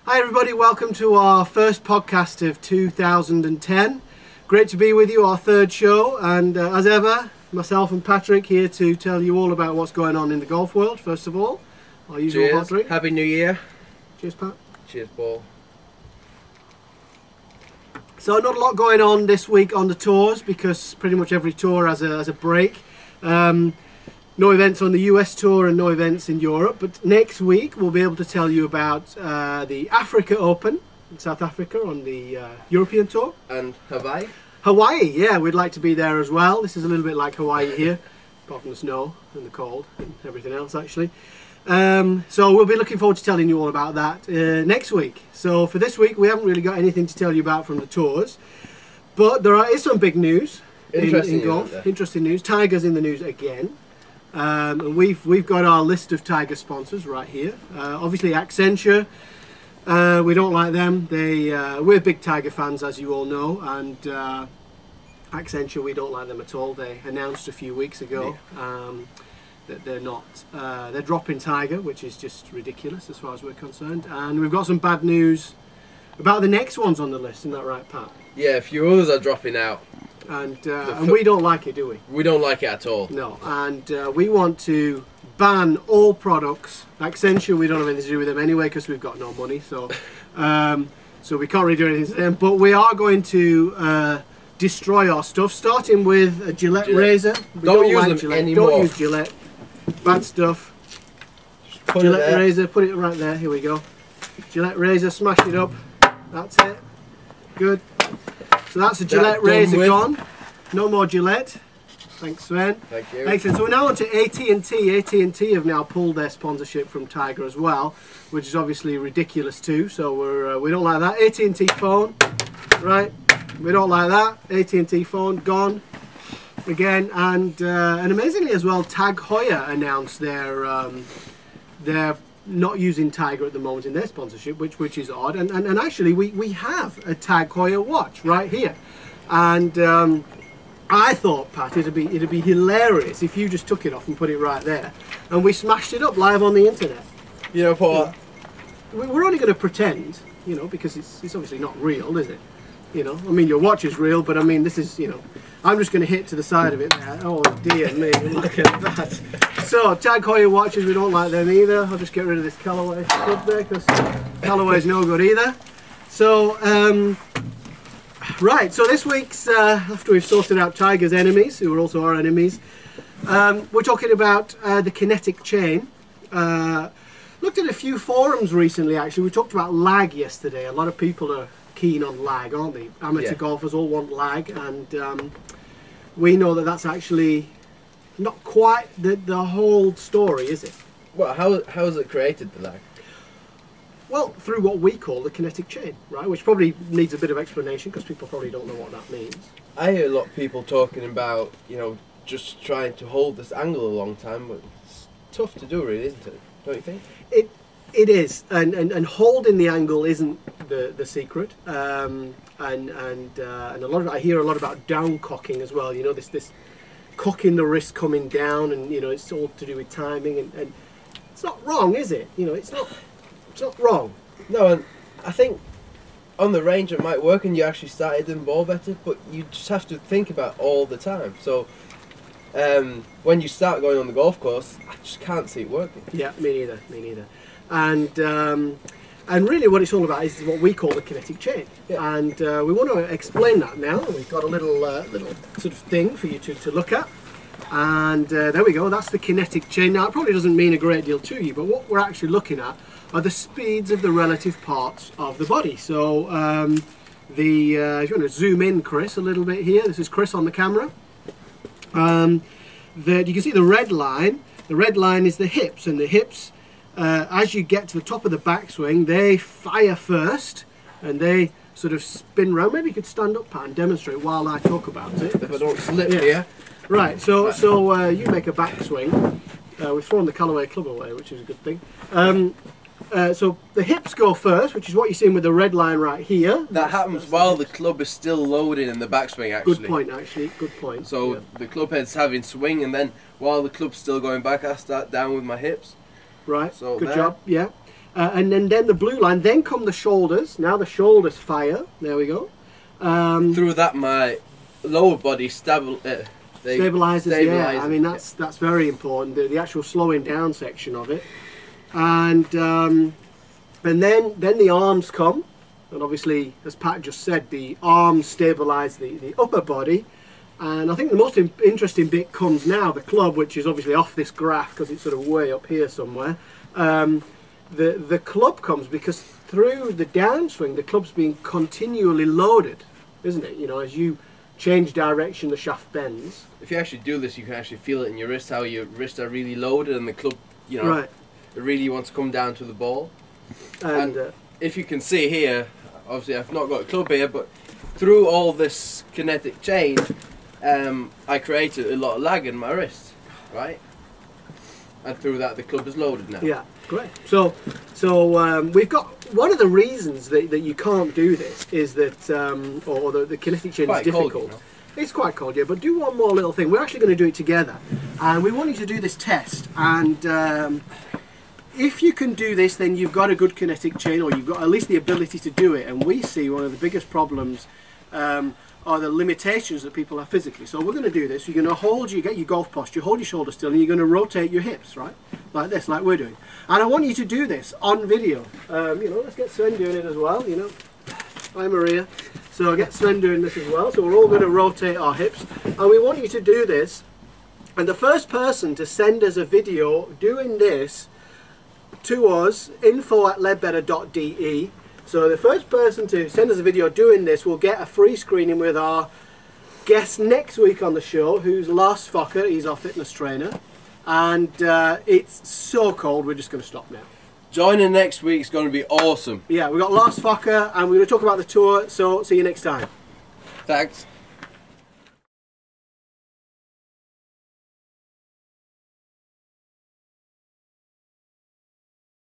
Hi everybody, welcome to our first podcast of 2010. Great to be with you, our third show, and as ever, myself and Patrick here to tell you all about what's going on in the golf world. First of all, our usual hot drink. Happy New Year. Cheers, Pat. Cheers, Paul. So not a lot going on this week on the tours because pretty much every tour has a break. No events on the US tour and no events in Europe, but next week we'll be able to tell you about the Africa Open in South Africa on the European tour. And Hawaii? Hawaii, yeah, we'd like to be there as well. This is a little bit like Hawaii here, apart from the snow and the cold and everything else actually. So we'll be looking forward to telling you all about that next week. So for this week we haven't really got anything to tell you about from the tours, but there is some big news in golf. Interesting news. Tiger's in the news again. And we've got our list of Tiger sponsors right here. Obviously Accenture, we don't like them. We're big Tiger fans, as you all know, and Accenture, we don't like them at all. They announced a few weeks ago that they're dropping Tiger, which is just ridiculous as far as we're concerned. And we've got some bad news about the next ones on the list, isn't that right, Pat? Yeah, a few others are dropping out. And we don't like it, do we? We don't like it at all. No, and we want to ban all products. Accenture, we don't have anything to do with them anyway because we've got no money, so so we can't really do anything to them. But we are going to destroy our stuff, starting with a Gillette razor. We don't use like them Gillette. anymore. Don't use Gillette. Bad stuff. Gillette razor, put it right there. Here we go. Gillette razor, smash it up. That's it. Good. So that's a Gillette razor gone. No more Gillette. Thanks, Sven. Thank you. Excellent. So we're now on to AT&T. AT&T have now pulled their sponsorship from Tiger as well, which is obviously ridiculous too. So we don't like that. AT&T phone, right? We don't like that. AT&T phone gone again. And amazingly as well, Tag Heuer announced their not using Tiger at the moment in their sponsorship, which is odd, and actually we have a Tag Heuer watch right here, and I thought, Pat, it'd be hilarious if you just took it off and put it right there, and we smashed it up live on the internet. You know, Paul, we're only going to pretend, you know, because it's obviously not real, is it? You know, I mean, your watch is real, but I mean, this is, you know, I'm just going to hit to the side of it there. Oh dear me, look at that. So, Tag Heuer watches, we don't like them either. I'll just get rid of this Callaway stuff there, because Callaway's no good either. So, right, so this week's, after we've sorted out Tiger's enemies, who are also our enemies, we're talking about the kinetic chain. Looked at a few forums recently, actually. We talked about lag yesterday. A lot of people are keen on lag, aren't they? Amateur golfers all want lag, and we know that that's actually not quite the whole story, is it? Well, how is it created, the lag? Well, through what we call the kinetic chain, right? Which probably needs a bit of explanation because people probably don't know what that means. I hear a lot of people talking about, you know, just trying to hold this angle a long time, but it's tough to do, really, isn't it? Don't you think? It is, and holding the angle isn't the secret, and a lot of, I hear a lot about down cocking as well. You know, this cocking the wrist coming down, and you know, it's all to do with timing, and it's not wrong, is it? You know, it's not wrong. No, and I think on the range it might work, and you actually started the ball better, but you just have to think about it all the time. So when you start going on the golf course, I just can't see it working. Yeah, me neither. And really what it's all about is what we call the kinetic chain. Yeah. And we want to explain that now. We've got a little sort of thing for you to look at. And there we go, that's the kinetic chain. Now it probably doesn't mean a great deal to you, but what we're actually looking at are the speeds of the relative parts of the body. So if you want to zoom in, Chris, a little bit here. This is Chris on the camera. You can see the red line. The red line is the hips, and the hips, as you get to the top of the backswing, they fire first, and they sort of spin round. Maybe you could stand up, Pat, and demonstrate while I talk about it. If I don't slip here. Right, so you make a backswing. We've thrown the Callaway club away, which is a good thing. So the hips go first, which is what you're seeing with the red line right here. That happens while the club is still loaded in the backswing, actually. Good point, actually. Good point. So the club head's having swing, and then while the club's still going back, I start down with my hips. Right. So good job. Yeah. and then the blue line. Then come the shoulders. Now the shoulders fire. There we go. Through that, my lower body stabilizes. Yeah, I mean that's very important. The actual slowing down section of it, and then the arms come, and obviously, as Pat just said, the arms stabilise the upper body. And I think the most interesting bit comes now, the club, which is obviously off this graph because it's sort of way up here somewhere. The club comes because through the downswing, the club's being continually loaded, isn't it? You know, as you change direction, the shaft bends. If you actually do this, you can actually feel it in your wrist, how your wrists are really loaded and the club, you know, it really wants to come down to the ball. And if you can see here, obviously I've not got a club here, but through all this kinetic change, I created a lot of lag in my wrist, right? And through that, the club is loaded now. Yeah, great. So we've got one of the reasons that you can't do this is that, or the kinetic change is difficult. Cold, you know? It's quite cold, yeah. But do one more little thing. We're actually going to do it together, and we want you to do this test. And if you can do this, then you've got a good kinetic chain, or you've got at least the ability to do it. And we see one of the biggest problems are the limitations that people have physically. So we're going to do this. You're going to get your golf posture, hold your shoulders still, and you're going to rotate your hips, right? Like this, like we're doing. And I want you to do this on video. You know, let's get Sven doing it as well, you know. Hi Maria. So get Sven doing this as well. So we're all going to rotate our hips. And we want you to do this. And the first person to send us a video doing this to us, info@ledbetter.de. So the first person to send us a video doing this will get a free screening with our guest next week on the show, who's Lars Fokker. He's our fitness trainer. And it's so cold, we're just going to stop now. Joining next week is going to be awesome. Yeah, we've got Lars Fokker, and we're going to talk about the tour, so see you next time. Thanks.